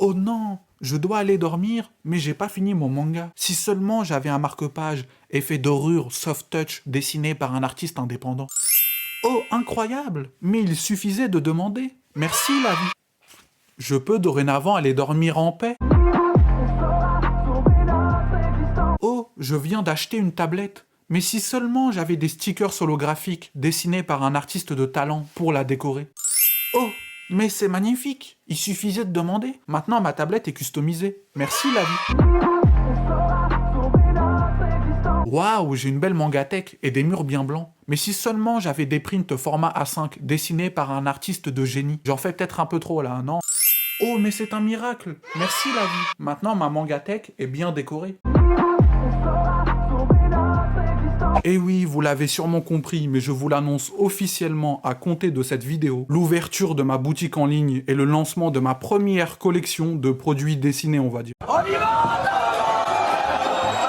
Oh non, je dois aller dormir, mais j'ai pas fini mon manga. Si seulement j'avais un marque-page effet dorure soft touch dessiné par un artiste indépendant. Oh, incroyable! Mais il suffisait de demander. Merci la vie. Je peux dorénavant aller dormir en paix. Oh, je viens d'acheter une tablette. Mais si seulement j'avais des stickers holographiques dessinés par un artiste de talent pour la décorer. Oh, mais c'est magnifique. Il suffisait de demander. Maintenant, ma tablette est customisée. Merci la vie. Waouh, j'ai une belle mangatech et des murs bien blancs. Mais si seulement j'avais des prints format A5 dessinés par un artiste de génie. J'en fais peut-être un peu trop là, non? Oh, mais c'est un miracle. Merci la vie. Maintenant, ma mangatech est bien décorée. Et oui, vous l'avez sûrement compris, mais je vous l'annonce officiellement à compter de cette vidéo, l'ouverture de ma boutique en ligne et le lancement de ma première collection de produits dessinés, on va dire. On y va!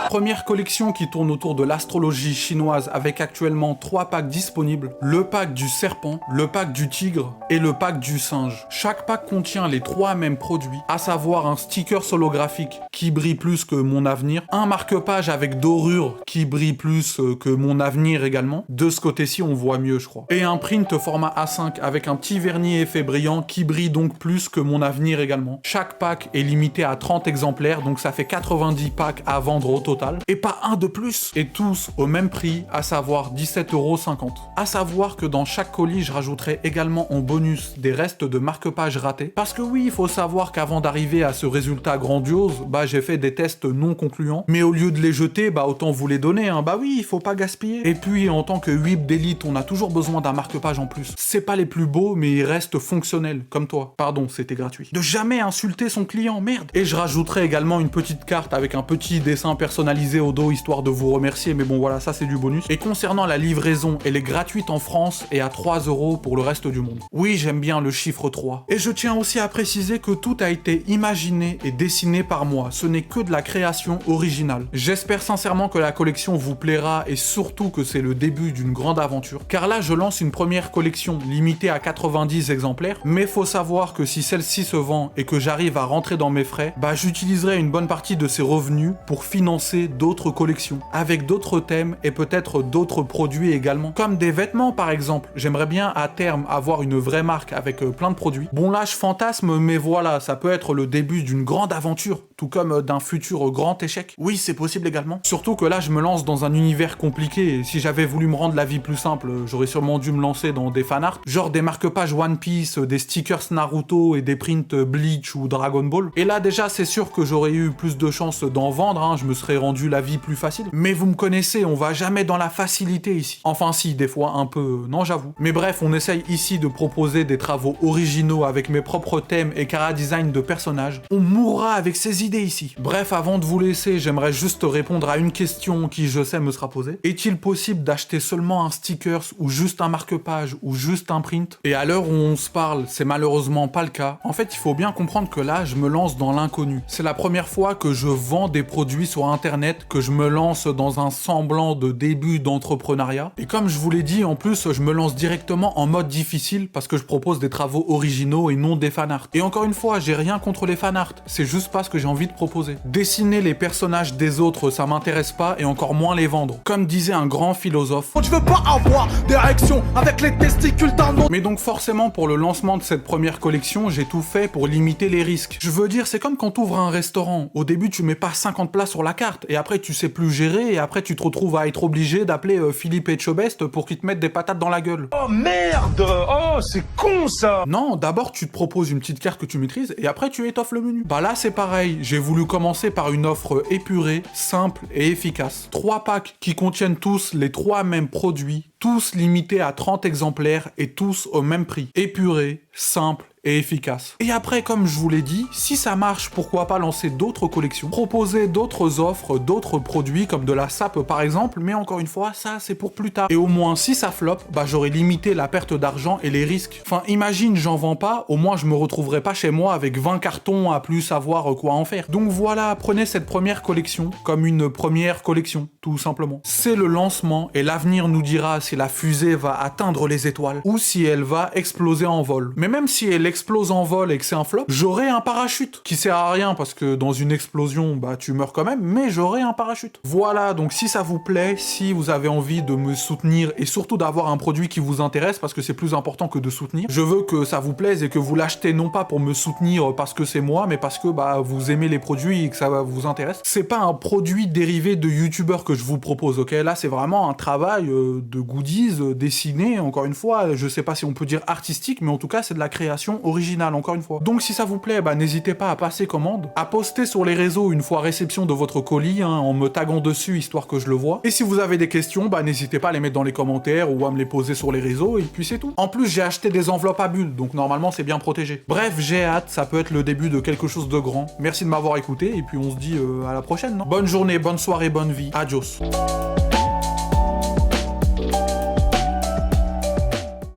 Première collection qui tourne autour de l'astrologie chinoise avec actuellement 3 packs disponibles. Le pack du serpent, le pack du tigre et le pack du singe. Chaque pack contient les 3 mêmes produits, à savoir un sticker holographique qui brille plus que mon avenir, un marque-page avec dorure qui brille plus que mon avenir également. De ce côté-ci, on voit mieux, je crois. Et un print format A5 avec un petit vernis effet brillant qui brille donc plus que mon avenir également. Chaque pack est limité à 30 exemplaires, donc ça fait 90 packs à vendre au total. Et pas un de plus. Et tous au même prix, à savoir 17,50 €. À savoir que dans chaque colis, je rajouterai également en bonus des restes de marque-page ratés. Parce que oui, il faut savoir qu'avant d'arriver à ce résultat grandiose, j'ai fait des tests non concluants. Mais au lieu de les jeter, autant vous les donner, hein. Oui, il faut pas gaspiller. Et puis, en tant que whip d'élite, on a toujours besoin d'un marque-page en plus. C'est pas les plus beaux, mais ils restent fonctionnels, comme toi. Pardon, c'était gratuit. De jamais insulter son client, merde. Et je rajouterai également une petite carte avec un petit dessin personnalisé au dos, histoire de vous remercier, mais bon voilà, ça c'est du bonus. Et concernant la livraison, elle est gratuite en France et à 3 € pour le reste du monde. Oui, j'aime bien le chiffre 3. Et je tiens aussi à préciser que tout a été imaginé et dessiné par moi. Ce n'est que de la création originale. J'espère sincèrement que la collection vous plaira et surtout que c'est le début d'une grande aventure. Car là, je lance une première collection limitée à 90 exemplaires, mais faut savoir que si celle-ci se vend et que j'arrive à rentrer dans mes frais, j'utiliserai une bonne partie de ces revenus pour financer d'autres collections, avec d'autres thèmes et peut-être d'autres produits également, comme des vêtements par exemple. J'aimerais bien à terme avoir une vraie marque avec plein de produits. Bon là je fantasme, mais voilà, ça peut être le début d'une grande aventure, tout comme d'un futur grand échec. Oui, c'est possible également. Surtout que là je me lance dans un univers compliqué, et si j'avais voulu me rendre la vie plus simple, j'aurais sûrement dû me lancer dans des fanarts, genre des marque-pages One Piece, des stickers Naruto et des prints Bleach ou Dragon Ball. Et là déjà c'est sûr que j'aurais eu plus de chances d'en vendre, hein, je me serais rendu la vie plus facile. Mais vous me connaissez, on va jamais dans la facilité ici. Enfin si, des fois un peu, non j'avoue. Mais bref, on essaye ici de proposer des travaux originaux avec mes propres thèmes et chara-design de personnages. On mourra avec ces idées ici. Bref, avant de vous laisser, j'aimerais juste répondre à une question qui, je sais, me sera posée. Est-il possible d'acheter seulement un stickers ou juste un marque-page ou juste un print? Et à l'heure où on se parle, c'est malheureusement pas le cas. En fait, il faut bien comprendre que là, je me lance dans l'inconnu. C'est la première fois que je vends des produits sur internet, que je me lance dans un semblant de début d'entrepreneuriat. Et comme je vous l'ai dit, en plus, je me lance directement en mode difficile parce que je propose des travaux originaux et non des fanarts. Et encore une fois, j'ai rien contre les fanarts, c'est juste pas ce que j'ai envie de proposer. Dessiner les personnages des autres, ça m'intéresse pas, et encore moins les vendre. Comme disait un grand philosophe, je veux pas avoir des réactions avec les testicules d'un autre. Mais donc forcément, pour le lancement de cette première collection, j'ai tout fait pour limiter les risques. Je veux dire, c'est comme quand tu ouvres un restaurant. Au début, tu mets pas 50 plats sur la carte, et après tu sais plus gérer, et après tu te retrouves à être obligé d'appeler Philippe Etchebest pour qu'il te mette des patates dans la gueule. Oh merde! Oh, c'est con ça! Non, d'abord tu te proposes une petite carte que tu maîtrises, et après tu étoffes le menu. Là c'est pareil, j'ai voulu commencer par une offre épurée, simple et efficace. 3 packs qui contiennent tous les 3 mêmes produits, tous limités à 30 exemplaires et tous au même prix. Épuré, simple et efficace. Et après, comme je vous l'ai dit, si ça marche, pourquoi pas lancer d'autres collections, proposer d'autres offres, d'autres produits comme de la sape par exemple, mais encore une fois, ça c'est pour plus tard. Et au moins, si ça floppe, j'aurais limité la perte d'argent et les risques. Enfin, imagine, j'en vends pas, au moins je me retrouverai pas chez moi avec 20 cartons à plus savoir quoi en faire. Donc voilà, prenez cette première collection comme une première collection, tout simplement. C'est le lancement et l'avenir nous dira si la fusée va atteindre les étoiles ou si elle va exploser en vol. Mais même si elle explose en vol et que c'est un flop, j'aurai un parachute qui sert à rien parce que dans une explosion, bah tu meurs quand même, mais j'aurai un parachute. Voilà, donc si ça vous plaît, si vous avez envie de me soutenir et surtout d'avoir un produit qui vous intéresse parce que c'est plus important que de soutenir, je veux que ça vous plaise et que vous l'achetez non pas pour me soutenir parce que c'est moi, mais parce que bah vous aimez les produits et que ça vous intéresse. C'est pas un produit dérivé de youtubeur que je vous propose, ok? Là c'est vraiment un travail de goodies dessiné, encore une fois, je sais pas si on peut dire artistique, mais en tout cas c'est de la création originale, encore une fois. Donc si ça vous plaît, bah n'hésitez pas à passer commande, à poster sur les réseaux une fois réception de votre colis, hein, en me taguant dessus histoire que je le vois. Et si vous avez des questions, bah n'hésitez pas à les mettre dans les commentaires ou à me les poser sur les réseaux, et puis c'est tout. En plus j'ai acheté des enveloppes à bulles, donc normalement c'est bien protégé. Bref, j'ai hâte, ça peut être le début de quelque chose de grand. Merci de m'avoir écouté, et puis on se dit à la prochaine, non? Bonne journée, bonne soirée, bonne vie, adios.